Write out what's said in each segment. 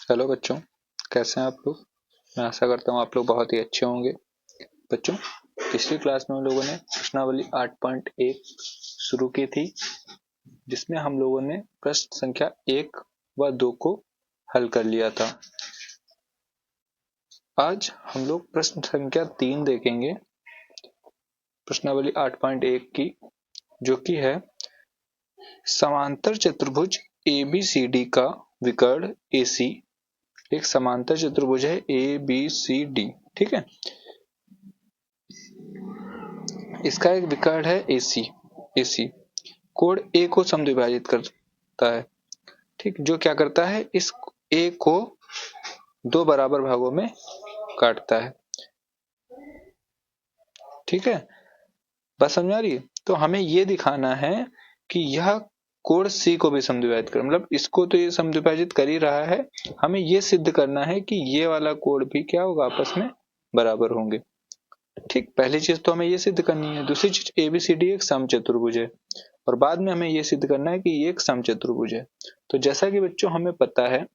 Hello बच्चों, कैसे हैं आप लोग। मैं आशा करता हूँ आप लोग बहुत ही अच्छे होंगे। बच्चों, पिछली क्लास में हम लोगों ने प्रश्नावली 8.1 शुरू की थी, जिसमें हम लोगों ने प्रश्न संख्या 1 व 2 को हल कर लिया था। आज हम लोग प्रश्न संख्या 3 देखेंगे प्रश्नावली 8.1 की, जो कि है समांतर चतुर्भुज ABCD का विकर्ण AC। एक समांतर चतुर्भुज है ABCD, ठीक है। इसका एक विकर्ण है AC। कोण A को समद्विभाजित करता है, ठीक। जो क्या करता है, इस A को दो बराबर भागों में काटता है, ठीक है। बात समझ आ रही है। तो हमें ये दिखाना है कि यह कोण C को भी समद्विभाजित कर, मतलब इसको तो ये समद्विभाजित कर ही रहा है, हमें ये सिद्ध करना है कि ये वाला कोण भी क्या होगा, आपस में बराबर होंगे, ठीक। पहली चीज तो हमें ये सिद्ध करनी है। दूसरी चीज, ABCD एक समचतुर्भुज है, और बाद में हमें ये सिद्ध करना है कि ये एक समचतुर्भुज है। तो जैसा कि बच्चों हमें पता है,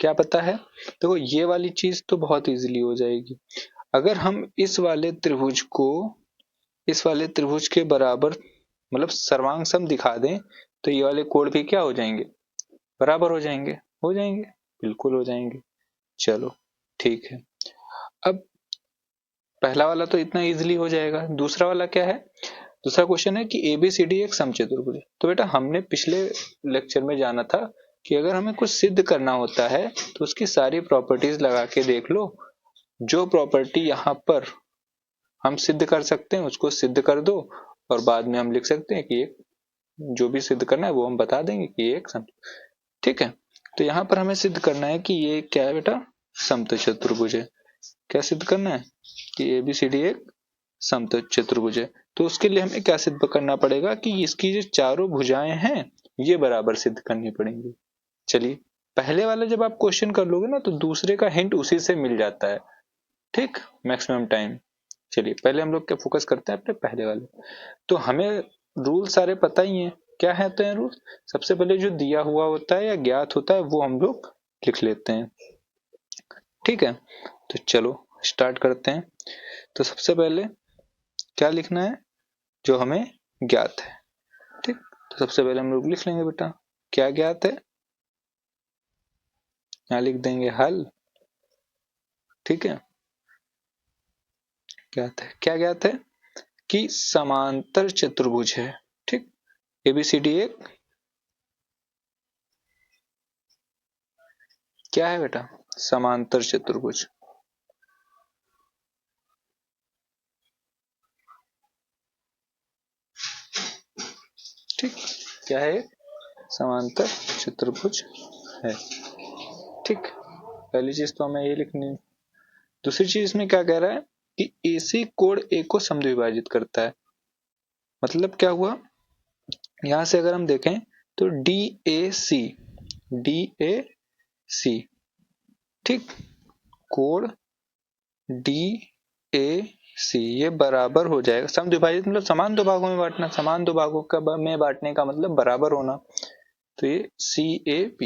क्या पता है, देखो ये वाली चीज तो बहुत इजीली हो जाएगी। अगर हम इस वाले त्रिभुज को इस वाले त्रिभुज के बराबर, मतलब सर्वांग सम दिखा दें, तो ये वाले कोण भी क्या हो जाएंगे, बराबर हो जाएंगे, बिल्कुल हो जाएंगे। चलो ठीक है। अब पहला वाला तो इतना इजीली हो जाएगा। दूसरा वाला क्या है, दूसरा क्वेश्चन है कि ABCD एक समचतुर्भुज है। तो बेटा हमने पिछले लेक्चर में जाना था कि अगर हमें कुछ सिद्ध करना होता है तो उसकी सारी प्रॉपर्टीज लगा के देख लो। जो प्रॉपर्टी यहाँ पर हम सिद्ध कर सकते हैं उसको सिद्ध कर दो, और बाद में हम लिख सकते हैं कि एक जो भी सिद्ध करना है वो हम बता देंगे कि ये एक ठीक है। तो यहाँ पर हमें सिद्ध करना है कि ये क्या है बेटा, समचतुर्भुज है। क्या सिद्ध करना है कि ABCD एक समचतुर्भुज है। तो उसके लिए हमें क्या सिद्ध करना पड़ेगा कि इसकी जो चारों भुजाएं हैं ये बराबर सिद्ध करनी पड़ेंगी। चलिए, पहले वाला जब आप क्वेश्चन कर लोगे ना, तो दूसरे का हिंट उसी से मिल जाता है, ठीक, मैक्सिमम टाइम। चलिए पहले हम लोग क्या फोकस करते हैं अपने पहले वाले। तो हमें रूल सारे पता ही हैं। क्या है तो रूल, सबसे पहले जो दिया हुआ होता है या ज्ञात होता है वो हम लोग लिख लेते हैं, ठीक है। तो चलो स्टार्ट करते हैं। तो सबसे पहले क्या लिखना है, जो हमें ज्ञात है, ठीक। तो सबसे पहले हम लोग लिख लेंगे बेटा, क्या ज्ञात है, यहाँ लिख देंगे हल, ठीक है। ज्ञात है, क्या ज्ञात है कि समांतर चतुर्भुज है, ठीक। ABCD एक क्या है बेटा, समांतर चतुर्भुज, ठीक। क्या है, समांतर चतुर्भुज है, ठीक। पहली चीज तो हमें ये लिखनी है। दूसरी चीज इसमें क्या कह रहा है कि AC कोण A को समद्विभाजित करता है। मतलब क्या हुआ, यहां से अगर हम देखें तो DAC, ठीक, कोण DAC ये बराबर हो जाएगा, समद्विभाजित मतलब समान दो भागों में बांटना, समान दो भागों का में बांटने का मतलब बराबर होना। तो ये CAB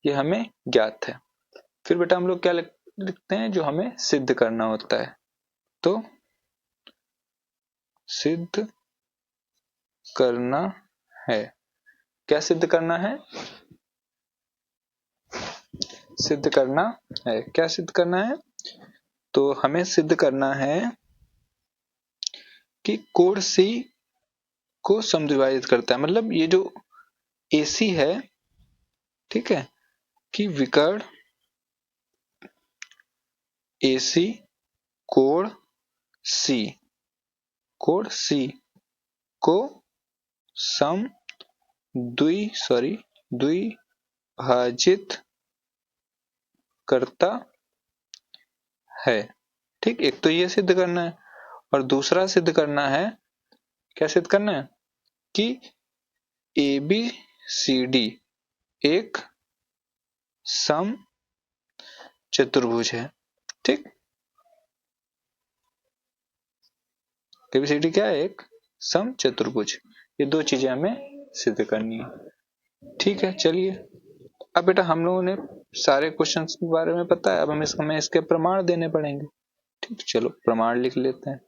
ये हमें ज्ञात है। फिर बेटा हम लोग क्या लिखते हैं, जो हमें सिद्ध करना होता है। तो सिद्ध करना है, क्या सिद्ध करना है, सिद्ध करना है, क्या सिद्ध करना है, तो हमें सिद्ध करना है कि कोण C को समद्विभाजित करता है। मतलब ये जो AC है, ठीक है, कि विकर्ण AC कोण C को द्विभाजित करता है, ठीक। एक तो ये सिद्ध करना है, और दूसरा सिद्ध करना है, क्या सिद्ध करना है कि ABCD एक समचतुर्भुज है, ठीक। ABCD क्या है, एक समचतुर्भुज। ये दो चीजें हमें सिद्ध करनी है, ठीक है, चलिए अब बेटा हम लोगों ने सारे क्वेश्चंस के बारे में पता है, अब हमें इसके प्रमाण देने पड़ेंगे। ठीक, चलो प्रमाण लिख लेते हैं।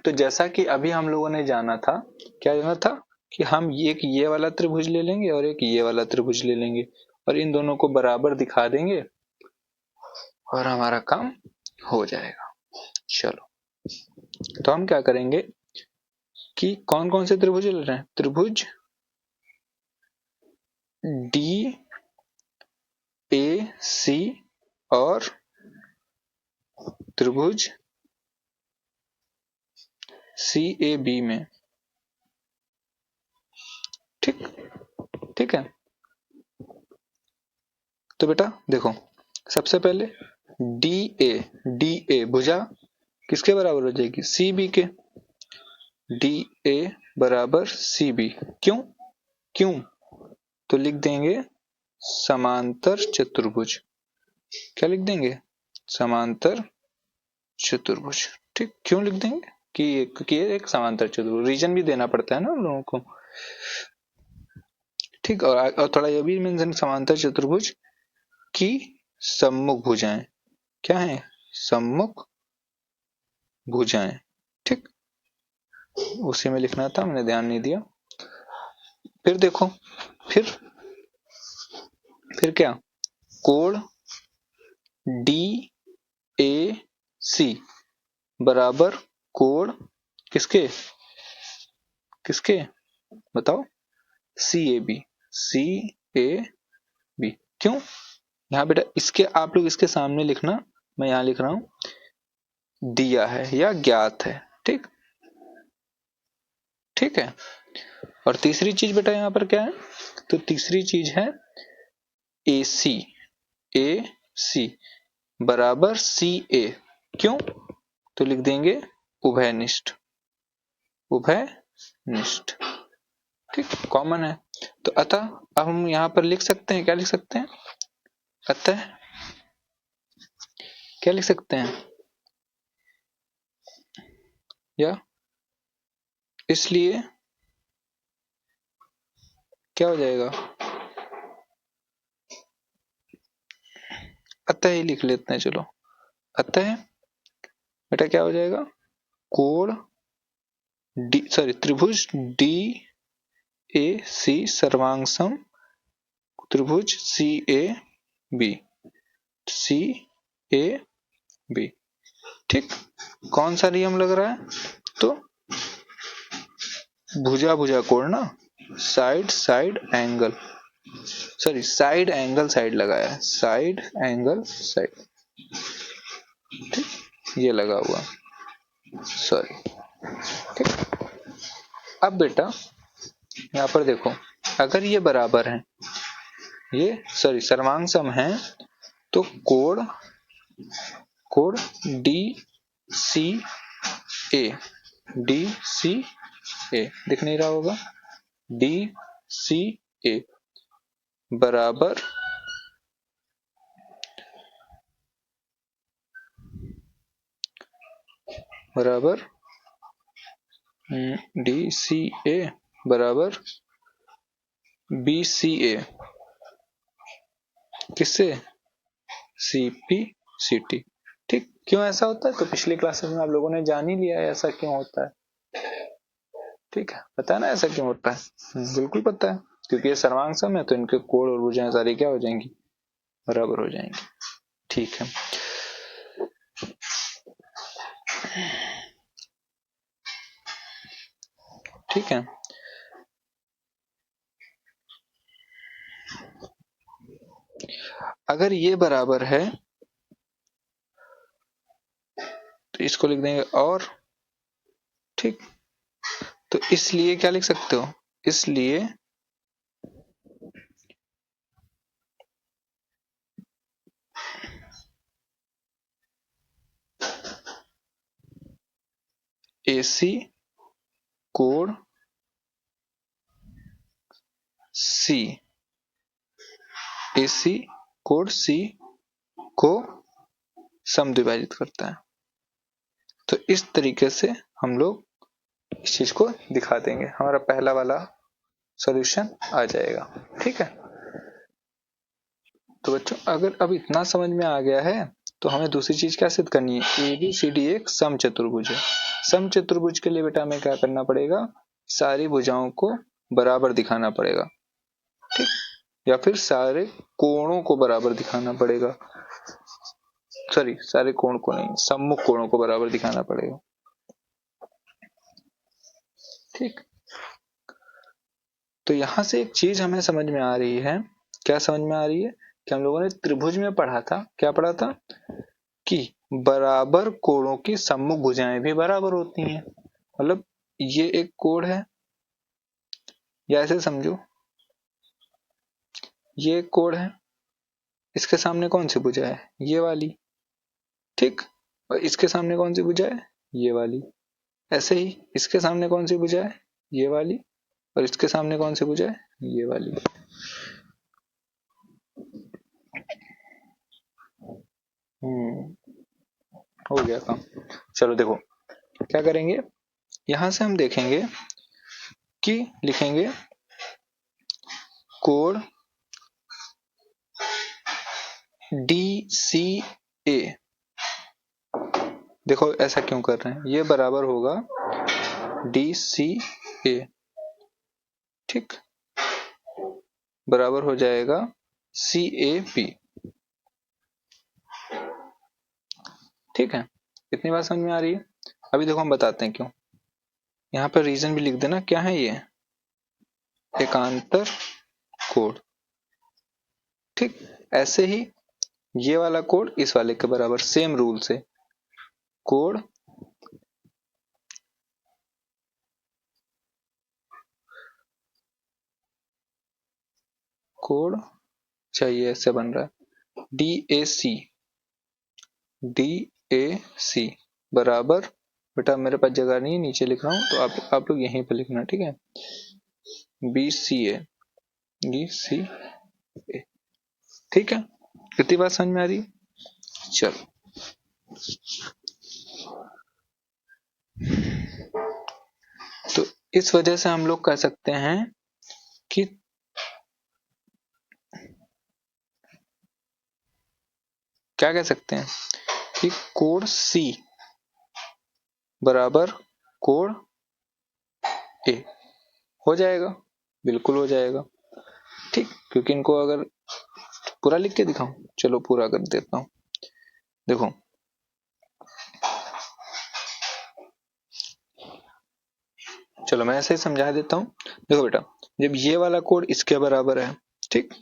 तो जैसा कि अभी हम लोगों ने जाना था, क्या जाना था कि हम एक ये वाला त्रिभुज ले लेंगे और एक ये वाला त्रिभुज ले लेंगे और इन दोनों को बराबर दिखा देंगे और हमारा काम हो जाएगा। चलो, तो हम क्या करेंगे कि कौन कौन से त्रिभुज ले रहे हैं? त्रिभुज डी ए सी और त्रिभुज सी ए बी में। ठीक, ठीक है। तो बेटा देखो, सबसे पहले डी ए भुजा किसके बराबर हो जाएगी? सी बी के। डी ए बराबर सी बी। क्यों? क्यों? तो लिख देंगे समांतर चतुर्भुज। क्या लिख देंगे? समांतर चतुर्भुज। ठीक, क्यों लिख देंगे कि ये एक समांतर चतुर्भुज, रीजन भी देना पड़ता है ना उन लोगों को। ठीक, और थोड़ा ये भी मेंशन, समांतर चतुर्भुज की सम्मुख भुजाएं क्या है? सम्मुख भुजाएं। ठीक, उसी में लिखना था, मैंने ध्यान नहीं दिया। फिर देखो, फिर क्या? कोण डी ए सी बराबर कोण किसके? किसके बताओ? C A B. C A B. क्यों? यहाँ बेटा इसके आप लोग इसके सामने लिखना, मैं यहाँ लिख रहा हूं दिया है या ज्ञात है। ठीक, ठीक है। और तीसरी चीज बेटा यहाँ पर क्या है? तो तीसरी चीज है ए सी। ए सी बराबर सी ए। क्यों? तो लिख देंगे उभयनिष्ठ। उभयनिष्ठ। ठीक, कॉमन है। तो अतः अब हम यहां पर लिख सकते हैं, क्या लिख सकते हैं? अतः क्या लिख सकते हैं? या इसलिए क्या हो जाएगा? अतः ही लिख लेते हैं, चलो। अतः बेटा क्या हो जाएगा? कोण डी, सॉरी, त्रिभुज डी ए सी सर्वांग त्रिभुज सी A B. C A B. ठीक, कौन सा नियम लग रहा है? तो भुजा भुजा कोण ना, side side angle, sorry side angle side लगाया है, साइड एंगल साइड। ठीक, ये लगा हुआ, सॉरी। ठीक, अब बेटा यहाँ पर देखो, अगर ये बराबर है, ये सॉरी सर्वांग सम है, तो कोण कोण डी सी ए, डी सी ए दिख नहीं रहा होगा, डी सी ए बराबर डी सी ए बराबर बी सी ए। किससे? C P C T. ठीक, क्यों ऐसा होता है? तो पिछली क्लासेस में आप लोगों ने जान ही लिया है ऐसा क्यों होता है। ठीक है, पता है ना ऐसा क्यों होता है? बिल्कुल पता है, क्योंकि ये सर्वांग सम है तो इनके कोण और भुजाएं सारी क्या हो जाएंगी? बराबर हो जाएंगी। ठीक है, ठीक है। अगर ये बराबर है तो इसको लिख देंगे और। ठीक, तो इसलिए क्या लिख सकते हो? इसलिए एसी कोण सी, एसी कोण सी को समद्विभाजित करता है। तो इस तरीके से हम लोग इस चीज को दिखा देंगे। हमारा पहला वाला सॉल्यूशन आ जाएगा। ठीक है, तो बच्चों अगर अब इतना समझ में आ गया है तो हमें दूसरी चीज क्या सिद्ध करनी है, ABCD एक समचतुर्भुज है। समचतुर्भुज के लिए बेटा हमें क्या करना पड़ेगा, सारी भुजाओं को बराबर दिखाना पड़ेगा। ठीक, या फिर सारे कोणों को बराबर दिखाना पड़ेगा, सॉरी सारे कोण को नहीं, सम्मुख कोणों को बराबर दिखाना पड़ेगा। ठीक, तो यहां से एक चीज हमें समझ में आ रही है, क्या समझ में आ रही है कि हम लोगों ने त्रिभुज में पढ़ा था, क्या पढ़ा था कि बराबर कोणों की सम्मुख भुजाएं भी बराबर होती हैं। मतलब ये एक कोण है, या ऐसे समझो ये एक कोण है, इसके सामने कौन सी भुजा है, ये वाली। ठीक, और इसके सामने कौन सी भुजा है, ये वाली। ऐसे ही इसके सामने कौन सी भुजा है, ये वाली, और इसके सामने कौन सी भुजा है, ये वाली। हो गया काम। चलो देखो क्या करेंगे, यहां से हम देखेंगे कि लिखेंगे कोण DCA। देखो ऐसा क्यों कर रहे हैं, ये बराबर होगा DCA। ठीक, बराबर हो जाएगा CAB। ठीक है, इतनी बात समझ में आ रही है। अभी देखो हम बताते हैं क्यों, यहाँ पर रीजन भी लिख देना, क्या है ये, एकांतर कोण। ठीक, ऐसे ही ये वाला कोण इस वाले के बराबर, सेम रूल से कोण कोण चाहिए, ऐसे बन रहा है DAC बराबर, बेटा मेरे पास जगह नहीं है नीचे लिख रहा हूं, तो आप लोग यहीं पर लिखना। ठीक है, BCA। ठीक है, कितनी बात समझ में आ रही है। चलो तो इस वजह से हम लोग कह सकते हैं कि क्या कह सकते हैं कि कोण C बराबर कोण A हो जाएगा, बिल्कुल हो जाएगा। ठीक, क्योंकि इनको अगर पूरा लिख के दिखाऊं, चलो पूरा कर देता हूं। देखो चलो मैं ऐसे ही समझा देता हूं। देखो बेटा, जब ये वाला कोण इसके बराबर है, ठीक,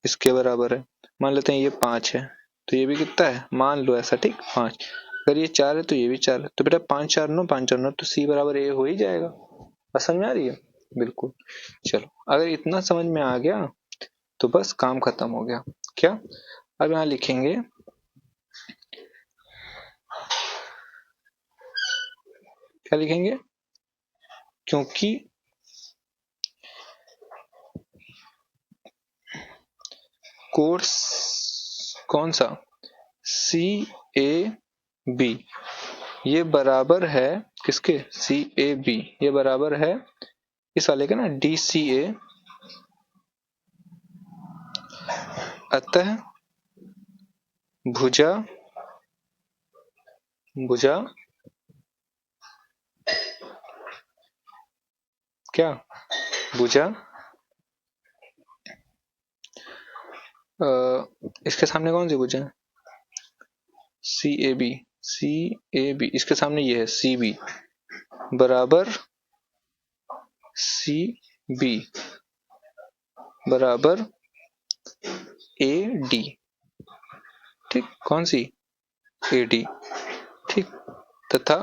इसके बराबर है, मान लेते हैं ये 5 है, तो ये भी कितना है, मान लो ऐसा। ठीक, 5, अगर ये 4 है तो ये भी 4 है, तो बेटा 5 4 9, 5 4 9, तो C बराबर A हो ही जाएगा। बस समझ में आ रही है, बिल्कुल। चलो अगर इतना समझ में आ गया तो बस काम खत्म हो गया। क्या, अब यहां लिखेंगे क्या लिखेंगे, क्योंकि कोण कौन सा, CAB, ये बराबर है किसके, CAB, ये बराबर है इस वाले के ना, DCA। अतः भुजा क्या, भुजा इसके सामने कौन सी भुजा है, CAB, इसके सामने ये है CB बराबर CB बराबर AD। ठीक, कौन सी, AD। ठीक, तथा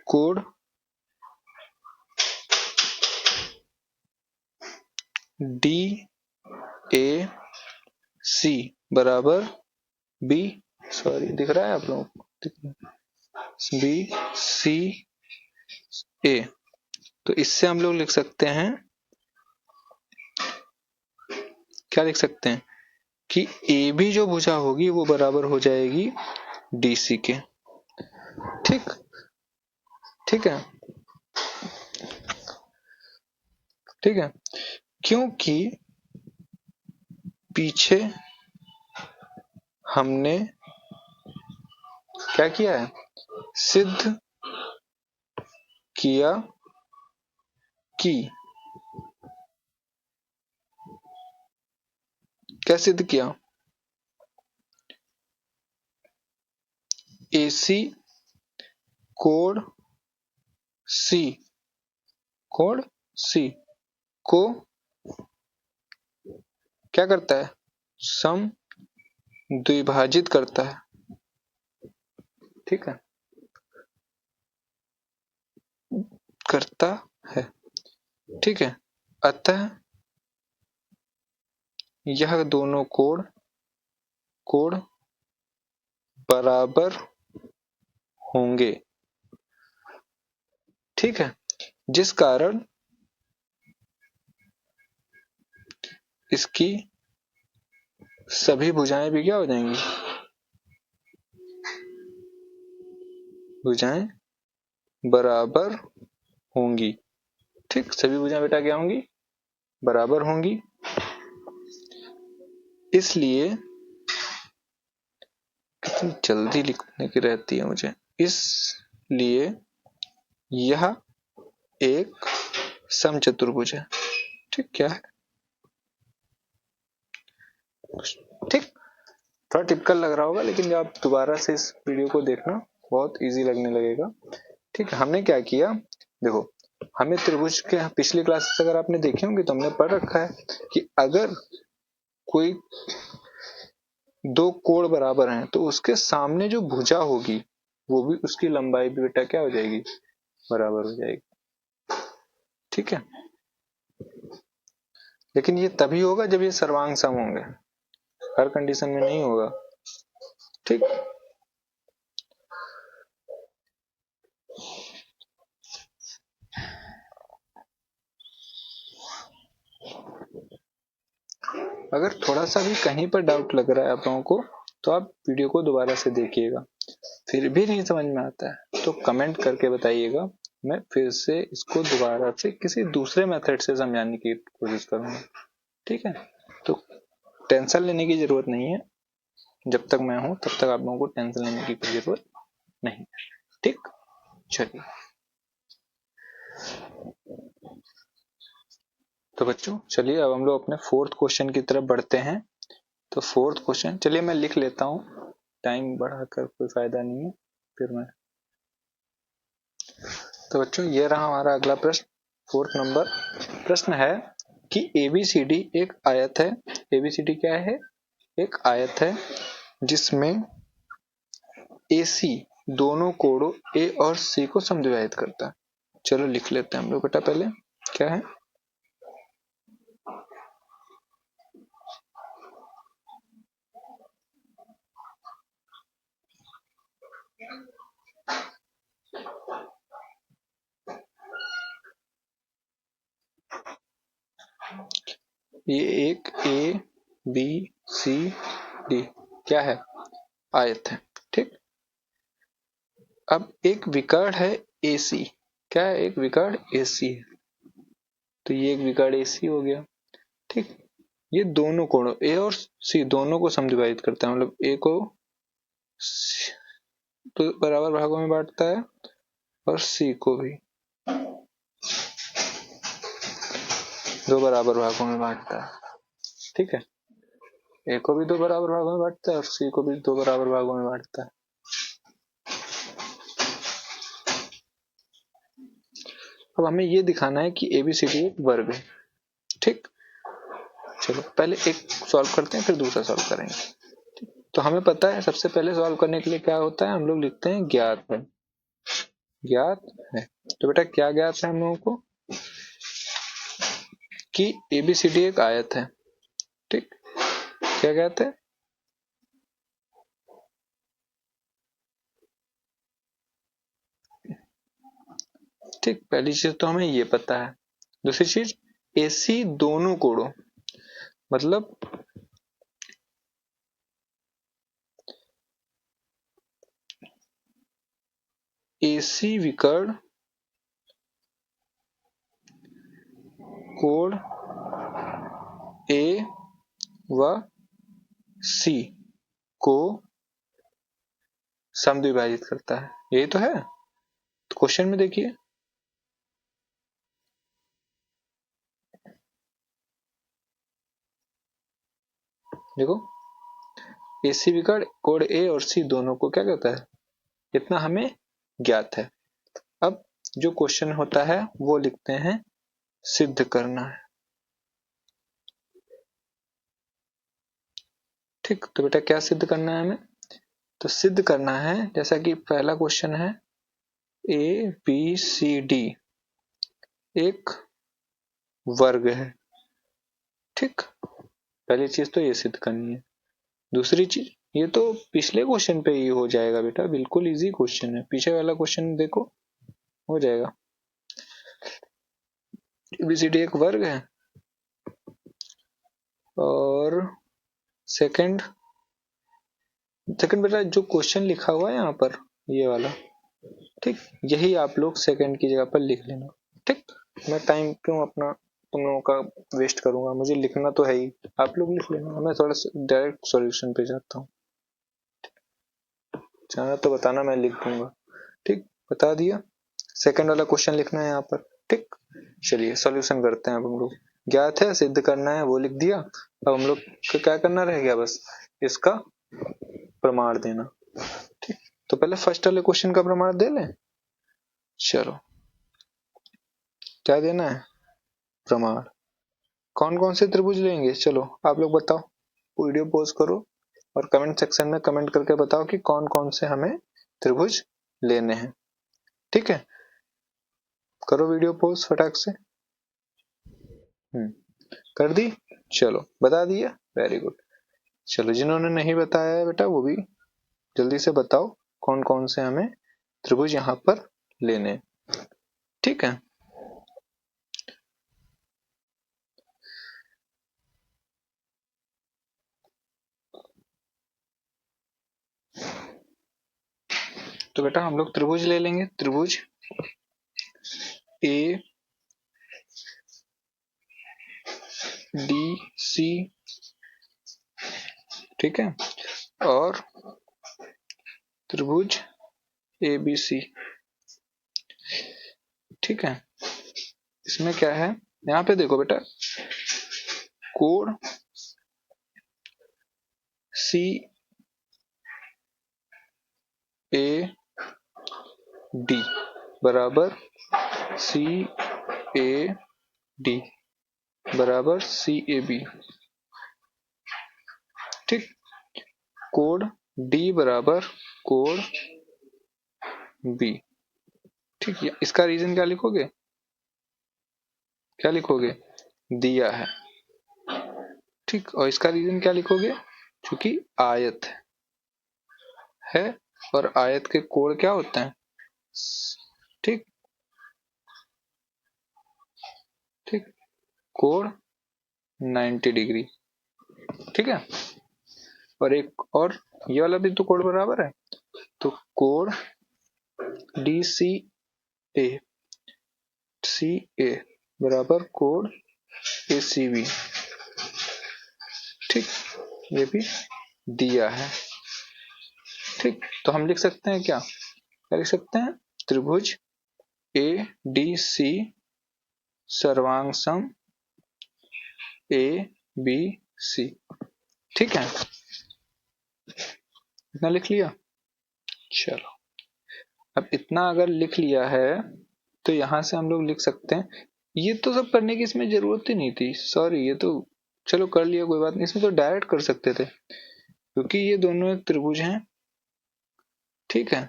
कोण DAC बराबर B, सॉरी दिख रहा है आप लोगों को, BCA। तो इससे हम लोग लिख सकते हैं, क्या लिख सकते हैं कि AB जो भुजा होगी वो बराबर हो जाएगी DC के। ठीक, ठीक है, ठीक है, क्योंकि पीछे हमने क्या किया है, सिद्ध किया कि, क्या सिद्ध किया, AC code C, code C को क्या करता है, सम द्विभाजित करता है। ठीक है, करता है। ठीक है, अतः यह दोनों कोड बराबर होंगे। ठीक है, जिस कारण इसकी सभी भुजाएं भी क्या हो जाएंगी, भुजाएं बराबर होंगी। ठीक, सभी भुजाएं बेटा क्या होंगी, बराबर होंगी। इसलिए कितनी जल्दी लिखने की रहती है मुझे, इसलिए यह एक समचतुर्भुज है। ठीक, क्या है, ठीक, थोड़ा टिपिकल लग रहा होगा, लेकिन जब आप दोबारा से इस वीडियो को देखना बहुत इजी लगने लगेगा। ठीक है, हमने क्या किया, देखो, हमें त्रिभुज के पिछली क्लासेस अगर आपने देखे होंगे तो हमने पढ़ रखा है कि अगर कोई दो कोण बराबर हैं तो उसके सामने जो भुजा होगी वो भी, उसकी लंबाई भी बेटा क्या हो जाएगी, बराबर हो जाएगी। ठीक है, लेकिन ये तभी होगा जब ये सर्वांग सम होंगे, हर कंडीशन में नहीं होगा। ठीक, अगर थोड़ा सा भी कहीं पर डाउट लग रहा है आप लोगों को तो आप वीडियो को दोबारा से देखिएगा, फिर भी नहीं समझ में आता है तो कमेंट करके बताइएगा, मैं फिर से इसको दोबारा से किसी दूसरे मेथड से समझाने की कोशिश करूंगा। ठीक है, तो टेंशन लेने की जरूरत नहीं है, जब तक मैं हूं तब तक आप लोगों को टेंशन लेने की कोई जरूरत नहीं है। ठीक, चलिए, तो बच्चों चलिए अब हम लोग अपने फोर्थ क्वेश्चन की तरफ बढ़ते हैं। तो फोर्थ क्वेश्चन, चलिए मैं लिख लेता हूं, टाइम बढ़ाकर कोई फायदा नहीं है फिर मैं। तो बच्चों ये रहा हमारा अगला प्रश्न, फोर्थ नंबर प्रश्न है कि ABCD एक आयत है। ABCD क्या है, एक आयत है जिसमें AC दोनों कोणों A और C को समद्विभाजित करता है। चलो लिख लेते हैं हम लोग बेटा, पहले क्या है, ये एक ABCD क्या है, आयत है। ठीक, अब एक विकर्ण है AC, क्या है, एक विकर्ण AC है, तो ये एक विकर्ण AC हो गया। ठीक, ये दोनों कोणों A और C दोनों को समद्विभाजित करता है, मतलब A को तो बराबर भागों में बांटता है और C को भी दो बराबर भागों में बांटता है। ठीक है, A को भी दो बराबर भागों में बांटता है और C को भी दो बराबर भागों में बांटता है। अब हमें ये दिखाना है कि ABCD एक वर्ग है। ठीक, चलो पहले एक सॉल्व करते हैं फिर दूसरा सॉल्व करेंगे। तो हमें पता है सबसे पहले सॉल्व करने के लिए क्या होता है, हम लोग लिखते हैं ज्ञात है, ज्ञात है। तो बेटा क्या ज्ञात है हम लोगों को, कि ABCD एक आयत है। ठीक, क्या ज्ञात है, ठीक, पहली चीज तो हमें ये पता है। दूसरी चीज, AC दोनों कोणों, मतलब AC विकर्ण कोड ए व सी को समद्विभाजित करता है। यही तो है। तो क्वेश्चन में देखिए, देखो एसीबी का कोड ए और सी दोनों को क्या कहता है, इतना हमें ज्ञात है। अब जो क्वेश्चन होता है वो लिखते हैं सिद्ध करना है। ठीक, तो बेटा क्या सिद्ध करना है हमें, तो सिद्ध करना है जैसा कि पहला क्वेश्चन है ए बी सी डी एक वर्ग है। ठीक, पहली चीज तो ये सिद्ध करनी है। दूसरी चीज, ये तो पिछले क्वेश्चन पे ही हो जाएगा बेटा, बिल्कुल इजी क्वेश्चन है। पीछे वाला क्वेश्चन देखो, हो जाएगा। एबीसीडी एक वर्ग है और सेकंड बेटा जो क्वेश्चन लिखा हुआ है यहाँ पर, ये वाला, ठीक, यही आप लोग सेकंड की जगह पर लिख लेना। ठीक, मैं टाइम क्यों अपना तुम लोगों का वेस्ट करूंगा, मुझे लिखना तो है ही, आप लोग लिख लेना। मैं थोड़ा डायरेक्ट सॉल्यूशन पे जाता हूँ, चाहे तो बताना, मैं लिख दूंगा। ठीक, बता दिया। सेकंड वाला क्वेश्चन लिखना है यहाँ पर। ठीक, चलिए सॉल्यूशन करते हैं। अब हम लोग ज्ञात है, सिद्ध करना है, वो लिख दिया। अब हम लोग को क्या करना रह गया, बस इसका प्रमाण देना। ठीक, तो पहले फर्स्ट वाले क्वेश्चन का प्रमाण दे लें। चलो, क्या देना है प्रमाण, कौन कौन से त्रिभुज लेंगे, चलो आप लोग बताओ। वीडियो पॉज करो और कमेंट सेक्शन में कमेंट करके बताओ कि कौन कौन से हमें त्रिभुज लेने हैं। ठीक है, करो वीडियो पॉज फटाक से। कर दी, चलो बता दिया, वेरी गुड। चलो जिन्होंने नहीं बताया है बेटा, वो भी जल्दी से बताओ कौन कौन से हमें त्रिभुज यहाँ पर लेने। ठीक है, तो बेटा हम लोग त्रिभुज ले लेंगे। त्रिभुज ए डी सी, ठीक है, और त्रिभुज ए बी सी। ठीक है, इसमें क्या है, यहाँ पे देखो बेटा, कोण सी ए डी बराबर सी ए डी बराबर सी ए बी। ठीक, कोण डी बराबर कोण बी। ठीक है, इसका रीजन क्या लिखोगे, क्या लिखोगे, दिया है। ठीक, और इसका रीजन क्या लिखोगे, क्योंकि आयत है और आयत के कोण क्या होते हैं। ठीक, ठीक, कोण 90 डिग्री। ठीक है, और एक और ये वाला भी तो कोण बराबर है, तो कोण डी सी ए बराबर कोण ए सी बी। ठीक, ये भी दिया है। ठीक, तो हम लिख सकते हैं क्या लिख सकते हैं, त्रिभुज ए डी सी सर्वांग सम ए बी सी। ठीक है, इतना लिख लिया। चलो, अब इतना अगर लिख लिया है तो यहां से हम लोग लिख सकते हैं, ये तो सब करने की इसमें जरूरत ही नहीं थी, सॉरी, ये तो चलो कर लिया, कोई बात नहीं। इसमें तो डायरेक्ट कर सकते थे, क्योंकि ये दोनों एक त्रिभुज हैं। ठीक है,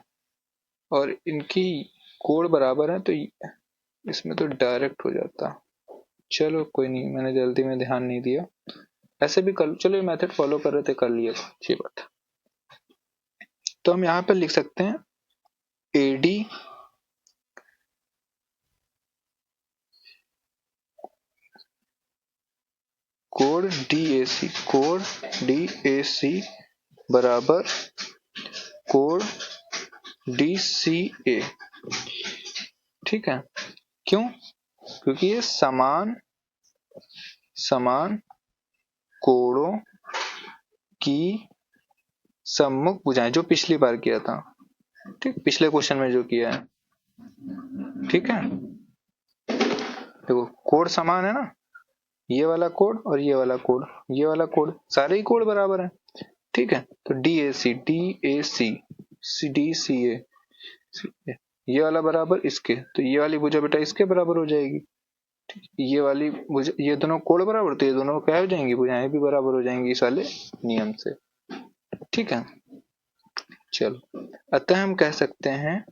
और इनकी कोण बराबर है, तो इसमें तो डायरेक्ट हो जाता। चलो कोई नहीं, मैंने जल्दी में ध्यान नहीं दिया, ऐसे भी कर, चलो ये मेथड फॉलो कर रहे थे, कर लिए, अच्छी बात। तो हम यहाँ पर लिख सकते हैं एडी कोण DAC, कोण DAC बराबर कोण DCA। ठीक है, क्यों, क्योंकि ये समान समान कोणों की सम्मुख भुजाएं, जो पिछली बार किया था, ठीक, पिछले क्वेश्चन में जो किया है, ठीक है। देखो कोण समान है ना, ये वाला कोण और ये वाला कोण, ये वाला कोण, सारे ही कोण बराबर हैं, ठीक है। तो D A C, D A C, D C A, ये वाला बराबर इसके, तो ये वाली भुजा बेटा इसके बराबर हो जाएगी, ठीक। ये वाली भुजा, ये दोनों कोण बराबर, तो ये दोनों क्या हो जाएंगी, भुजाएं भी बराबर हो जाएंगी इस वाले नियम से, ठीक है। चलो, अतः हम कह सकते हैं,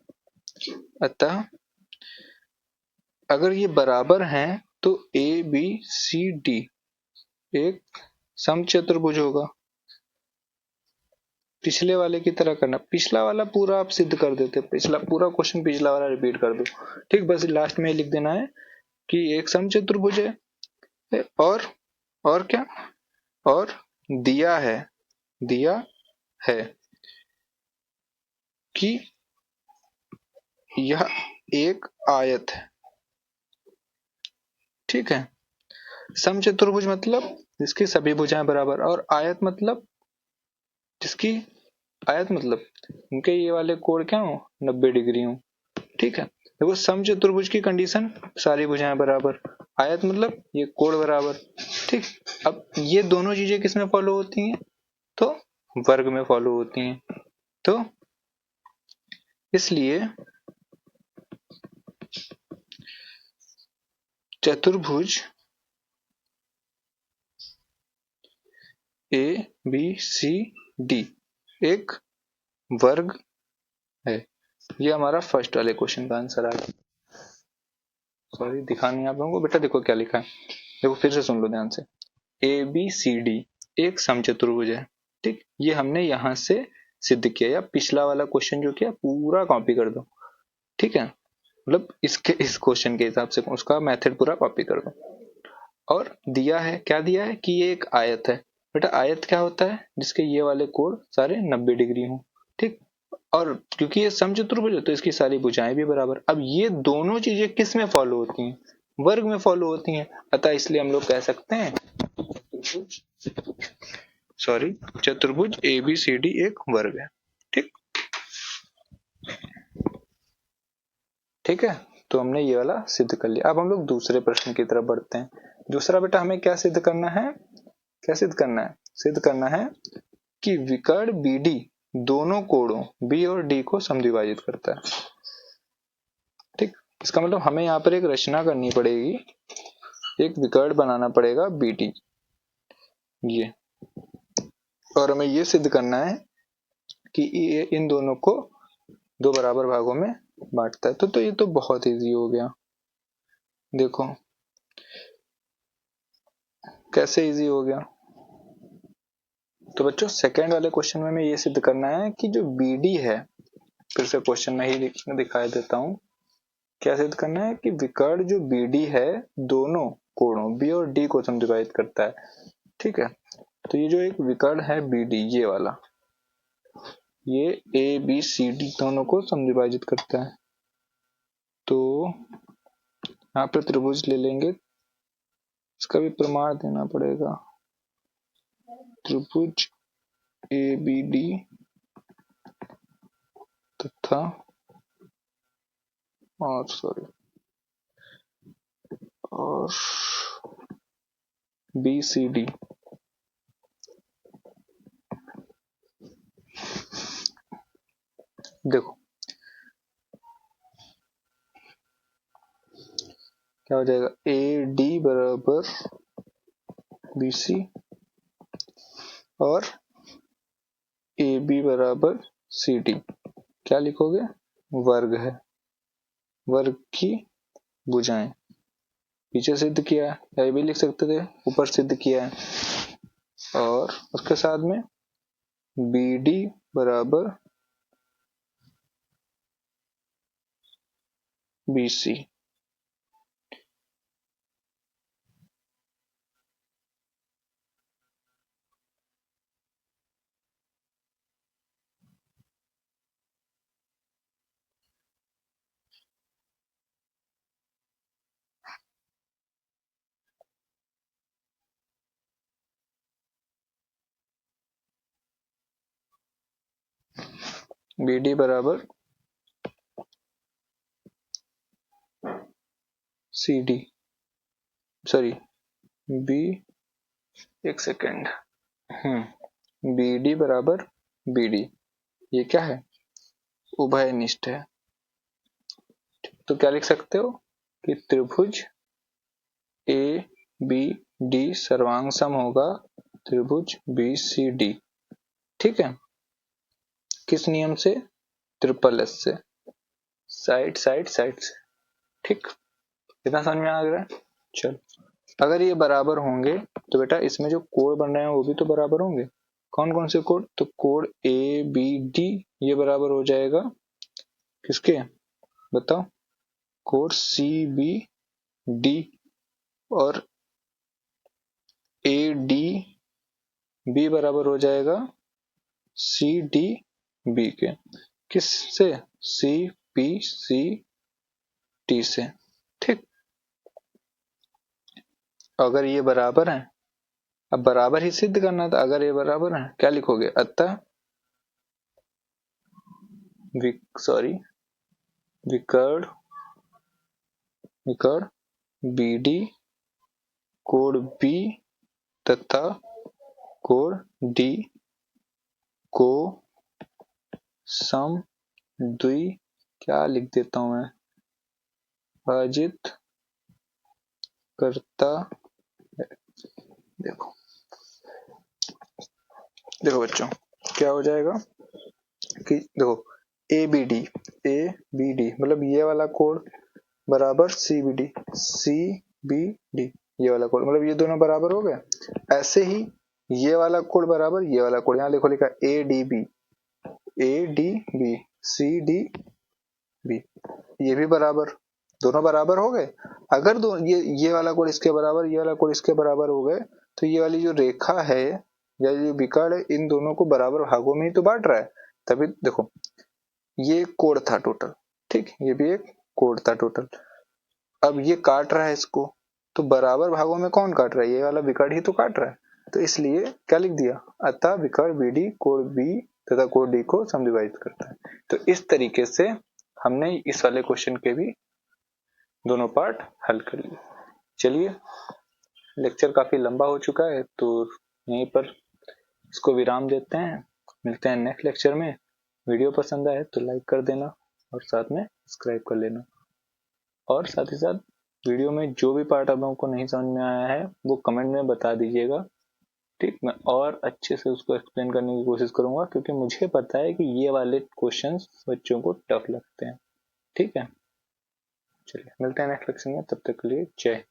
अतः अगर ये बराबर हैं तो ए बी सी डी एक समचतुर्भुज होगा। पिछले वाले की तरह करना, पिछला वाला पूरा आप सिद्ध कर देते, पिछला पूरा क्वेश्चन पिछला वाला रिपीट कर दो, ठीक। बस लास्ट में लिख देना है कि एक समचतुर्भुज है, और क्या, और दिया है, दिया है कि यह एक आयत है, ठीक है। समचतुर्भुज मतलब जिसकी सभी भुजाएं बराबर, और आयत मतलब जिसकी, आयत मतलब उनके ये वाले कोण क्या हो, 90 डिग्री हो, ठीक है। देखो समचतुर्भुज की कंडीशन सारी भुजाएं बराबर, आयत मतलब ये कोण बराबर, ठीक। अब ये दोनों चीजें किस में फॉलो होती हैं, तो वर्ग में फॉलो होती हैं, तो इसलिए चतुर्भुज ए बी सी डी एक वर्ग है। ये हमारा फर्स्ट वाले क्वेश्चन का आंसर आ गया। सॉरी दिखा नहीं आप लोगों को, बेटा देखो क्या लिखा है, देखो फिर से सुन लो ध्यान से। ए बी सी डी एक समचतुर्भुज है, ठीक। ये हमने यहां से सिद्ध किया, या पिछला वाला क्वेश्चन जो किया पूरा कॉपी कर दो, ठीक है। मतलब इसके इस क्वेश्चन के हिसाब से उसका मेथड पूरा कॉपी कर दो। और दिया है, क्या दिया है कि ये एक आयत है, बेटा आयत क्या होता है, जिसके ये वाले कोण सारे 90 डिग्री हो, ठीक। और क्योंकि ये समचतुर्भुज है तो इसकी सारी भुजाएं भी बराबर। अब ये दोनों चीजें किस में फॉलो होती हैं, वर्ग में फॉलो होती हैं, अतः इसलिए हम लोग कह सकते हैं चतुर्भुज, सॉरी चतुर्भुज ए बी सी डी एक वर्ग है, ठीक, ठीक है। तो हमने ये वाला सिद्ध कर लिया। अब हम लोग दूसरे प्रश्न की तरफ बढ़ते हैं। दूसरा बेटा हमें क्या सिद्ध करना है, क्या सिद्ध करना है, सिद्ध करना है कि विकर्ण बीडी दोनों कोणों बी और डी को समद्विभाजित करता है, ठीक। इसका मतलब हमें यहाँ पर एक रचना करनी पड़ेगी, एक विकर्ण बनाना पड़ेगा बीडी, ये, और हमें ये सिद्ध करना है कि ये इन दोनों को दो बराबर भागों में बांटता है। तो ये तो बहुत इजी हो गया, देखो कैसे इजी हो गया। तो बच्चों सेकेंड वाले क्वेश्चन में हमें ये सिद्ध करना है कि जो बीडी है, फिर से क्वेश्चन में ही दिखाई देता हूं, क्या सिद्ध करना है कि विकर्ण जो बीडी है दोनों कोणों बी और डी को समद्विभाजित करता है, ठीक है। तो ये जो एक विकर्ण है बीडी, ये वाला, ये ए बी सी डी दोनों को समद्विभाजित करता है। तो यहाँ पे त्रिभुज ले लेंगे, इसका भी प्रमाण देना पड़ेगा, त्रिभुज ए बी डी तथा, और सॉरी, और बी सी डी, देखो क्या हो जाएगा, ए डी बराबर बी सी और ए बी बराबर सी डी, क्या लिखोगे, वर्ग है, वर्ग की भुजाएं, पीछे सिद्ध किया है, या ये भी लिख सकते थे ऊपर सिद्ध किया है, और उसके साथ में बी डी बराबर बी सी। बी डी बराबर सी डी, सॉरी बी, एक सेकेंड, बी डी बराबर बी डी, ये क्या है, उभयनिष्ठ है। तो क्या लिख सकते हो कि त्रिभुज ए बी डी सर्वांग सम होगा त्रिभुज बी सी डी। ठीक है, किस नियम से, ट्रिपल एस से, साइड साइड साइड से। ठीक, इतना समझ में आ गया। चल, अगर ये बराबर होंगे तो बेटा इसमें जो कोण बन रहे हैं वो भी तो बराबर होंगे। कौन कौन से कोण, तो कोण ए बी डी ये बराबर हो जाएगा किसके, बताओ, कोण सी बी डी, और ए डी बी बराबर हो जाएगा सी डी बी के, किससे, सी पी सी टी से। ठीक, अगर ये बराबर है, अब बराबर ही सिद्ध करना था, अगर ये बराबर है क्या लिखोगे, अतः विकर्ण बी डी कोण बी तथा कोण डी को सम द्वि, क्या लिख देता हूं मैं, विभाजित करता है। देखो देखो बच्चों, क्या हो जाएगा कि देखो ए बी डी मतलब ये वाला कोण बराबर सी बी डी, ये वाला कोण मतलब ये दोनों बराबर हो गए। ऐसे ही ये वाला कोण बराबर ये वाला कोण, यहां देखो लिखा A D B C D B, ये भी बराबर, दोनों बराबर हो गए। अगर दो ये वाला कोण इसके बराबर, ये वाला कोण इसके बराबर हो गए, तो ये वाली जो रेखा है या जो विकर्ण है इन दोनों को बराबर भागों में ही तो बांट रहा है। तभी देखो ये कोण था टोटल, ठीक, ये भी एक कोण था टोटल। अब ये काट रहा है इसको, तो बराबर भागों में कौन काट रहा है, ये वाला विकर्ण ही तो काट रहा है। तो इसलिए क्या लिख दिया, अतः विकर्ण बी डी कोण बी तथा कोण डी को समद्विभाजित करता है। तो इस तरीके से हमने इस वाले क्वेश्चन के भी दोनों पार्ट हल कर लिए। चलिए, लेक्चर काफी लंबा हो चुका है तो यहीं पर इसको विराम देते हैं। मिलते हैं नेक्स्ट लेक्चर में। वीडियो पसंद आए तो लाइक कर देना और साथ में सब्सक्राइब कर लेना, और साथ ही साथ वीडियो में जो भी पार्ट आप लोगों को नहीं समझ में आया है वो कमेंट में बता दीजिएगा। ठीक, मैं और अच्छे से उसको एक्सप्लेन करने की कोशिश करूंगा, क्योंकि मुझे पता है कि ये वाले क्वेश्चंस बच्चों को टफ लगते हैं। ठीक है, चलिए मिलते हैं नेक्स्ट लेक्चर में, तब तक के लिए जय।